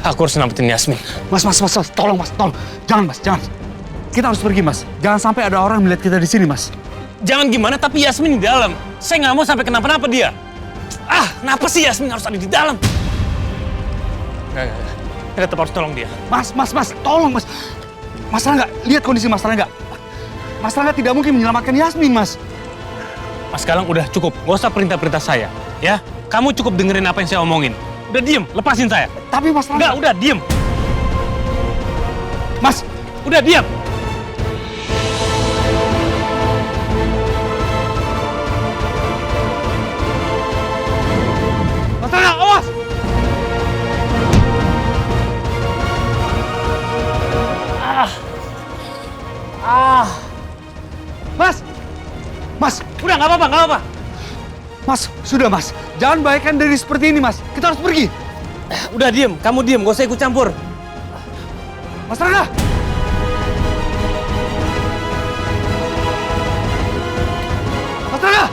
Aku harus nyelamatin Yasmin. Mas, tolong mas, tolong. Jangan mas, jangan. Kita harus pergi mas. Jangan sampai ada orang melihat kita di sini mas. Jangan gimana, tapi Yasmin di dalam. Saya nggak mau sampai kenapa-napa dia. Kenapa sih Yasmin harus ada di dalam? Nggak. Kita tetap harus tolong dia. Mas, tolong mas. Mas Rangga, lihat kondisi Mas Rangga. Mas Rangga tidak mungkin menyelamatkan Yasmin, mas. Mas Galang udah cukup, nggak usah perintah-perintah saya. Ya, kamu cukup dengerin apa yang saya omongin. Udah diem, lepasin saya. Tapi Mas Rangga... Nggak, udah diem. Mas, udah diem. Mas Rangga, awas! Mas, udah nggak apa-apa. Mas, sudah mas. Jangan baikkan diri seperti ini mas. Kita harus pergi. Udah diem, kamu diem, gak usah ikut campur. Mas Rangga! Mas Rangga!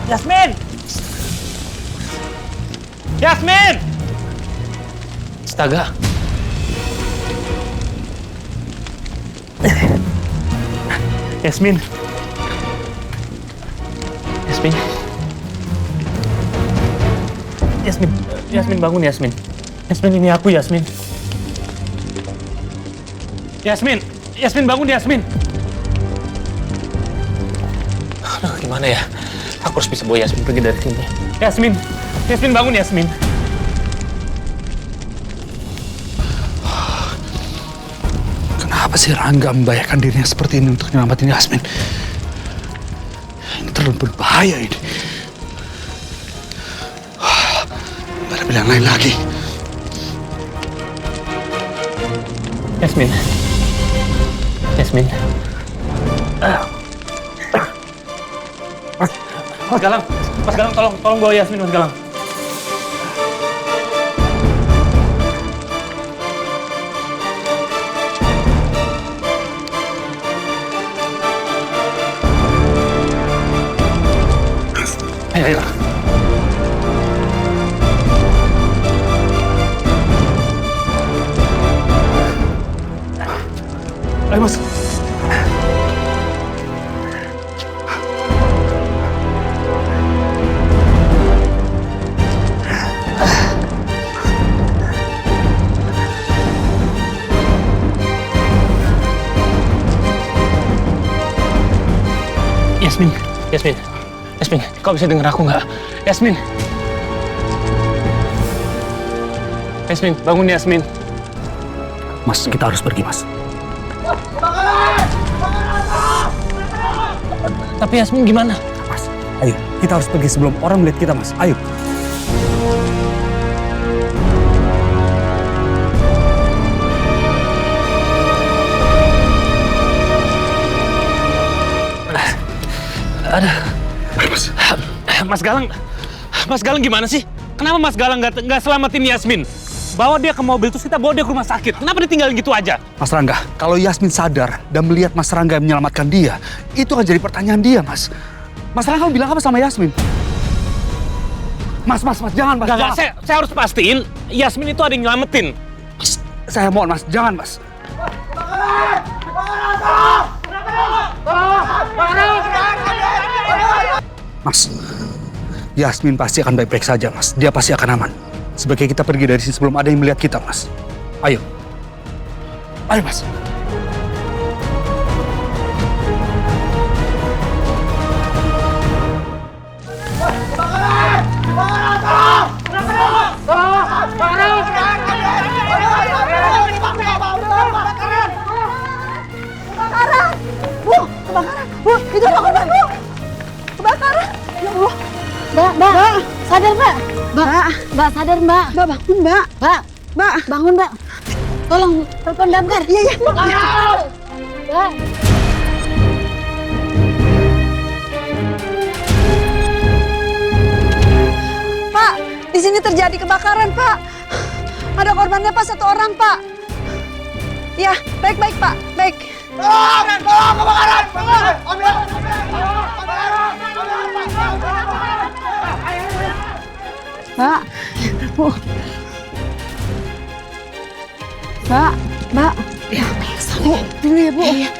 Yasmin! Yasmin! Astaga. Yasmin. Yasmin bangun Yasmin. Yasmin, ini aku Yasmin. Yasmin bangun Yasmin. Aduh, gimana ya? Aku harus bisa bawa Yasmin pergi dari sini. Yasmin bangun Yasmin. Kenapa sih Rangga membayangkan dirinya seperti ini untuk nyelamatin Yasmin? Ini terlalu berbahaya ini. Gak ada pilihan lain lagi. Yasmin. Mas Galang, tolong bawa Yasmin, Mas Galang. Ayo. Ayo mas. Yasmin, kau bisa denger aku nggak? Yasmin, bangun Yasmin. Mas, kita harus pergi mas. Tapi Yasmin gimana? Mas, ayo, kita harus pergi sebelum orang melihat kita mas. Ayo. Mas Galang gimana sih? Kenapa Mas Galang nggak selamatin Yasmin? Bawa dia ke mobil, terus kita bawa dia ke rumah sakit. Kenapa ditinggalin gitu aja? Mas Rangga, kalau Yasmin sadar dan melihat Mas Rangga yang menyelamatkan dia, itu akan jadi pertanyaan dia, Mas. Mas Rangga bilang apa sama Yasmin? Mas, jangan, Mas. Jangan. Saya harus pastiin Yasmin itu ada yang nyelamatin. Mas, saya mohon, Mas. Jangan, Mas. Mas, Yasmin pasti akan baik-baik saja, Mas. Dia pasti akan aman. Sebaiknya kita pergi dari sini sebelum ada yang melihat kita, Mas. Ayo. Ayo, Mas. Itu kebakaran, Bu. Kebakaran. Ya Allah. Mbak, sadar, Mbak. Mbak, sadar, Mbak. Mbak, bangun, Mbak. Mbak, bangun, Mbak. Tolong, telepon damkar. Iya, Mbak. Pak, di sini terjadi kebakaran, Pak. Ada korbannya, Pak, 1 orang, Pak. Ya, baik, Pak. Baik. Kebakaran! Ambil! Mbak. Bu. Mbak, Mbak. Ya, Bu, dulu ya, Bu. Iya.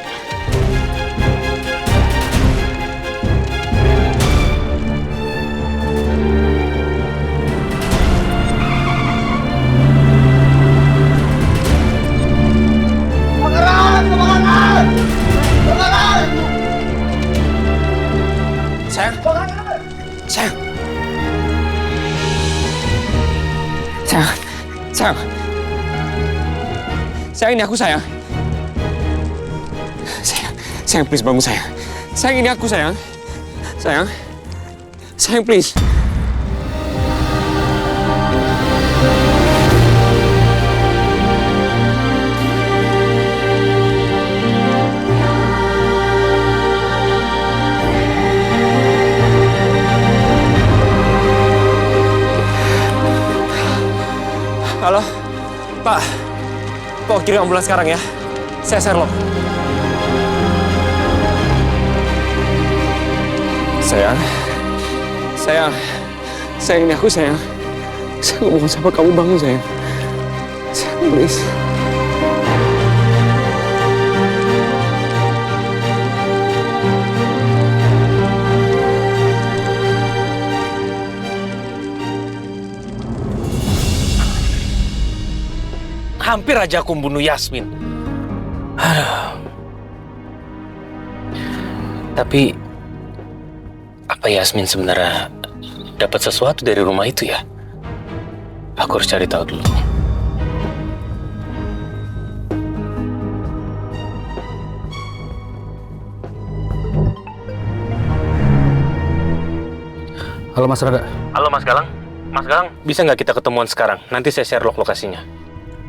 Sayang. Sayang. Sayang. Sayang. Sayang, ini aku, sayang. Sayang. Sayang, please bangun, sayang. Sayang, ini aku, sayang. Sayang. Sayang, please. Halo, Pak. Pak, kirim ambulans sekarang ya. Saya Sherlock. Sayang. Sayang. Sayang, ini aku, sayang. Saya ngomong sama kamu, bangun, sayang. Sayang, please. Hampir aja aku membunuh Yasmin. Aduh. Tapi apa Yasmin sebenarnya dapat sesuatu dari rumah itu ya? Aku harus cari tahu dulu. Halo Mas Rangga. Halo Mas Galang. Mas Galang, bisa nggak kita ketemuan sekarang? Nanti saya share lokasinya.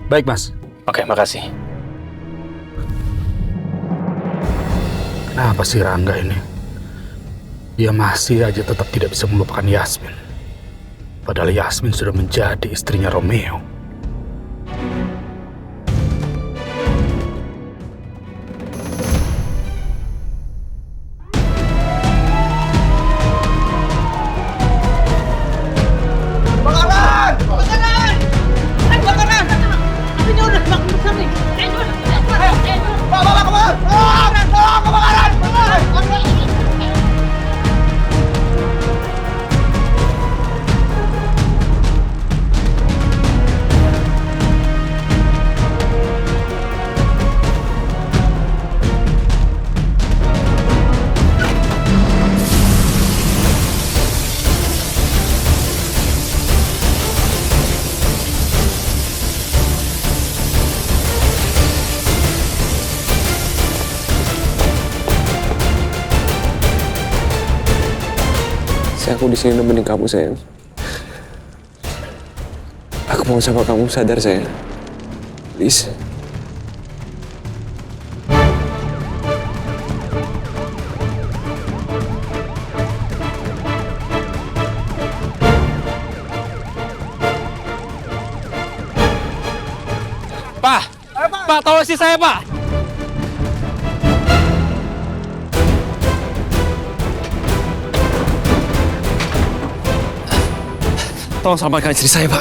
Baik Mas. Oke, makasih. Kenapa sih Rangga ini? Dia masih aja tetap tidak bisa melupakan Yasmin. Padahal Yasmin sudah menjadi istrinya Romeo. Aku di sini nemenin kamu, sayang. Aku mau sama kamu, sadar, sayang. Please. Pak! Pak, tolong istri saya, Pak! Tolong selamatkan istri saya, Pak.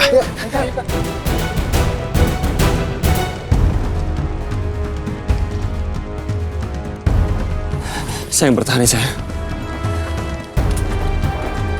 Saya yang bertahan, saya.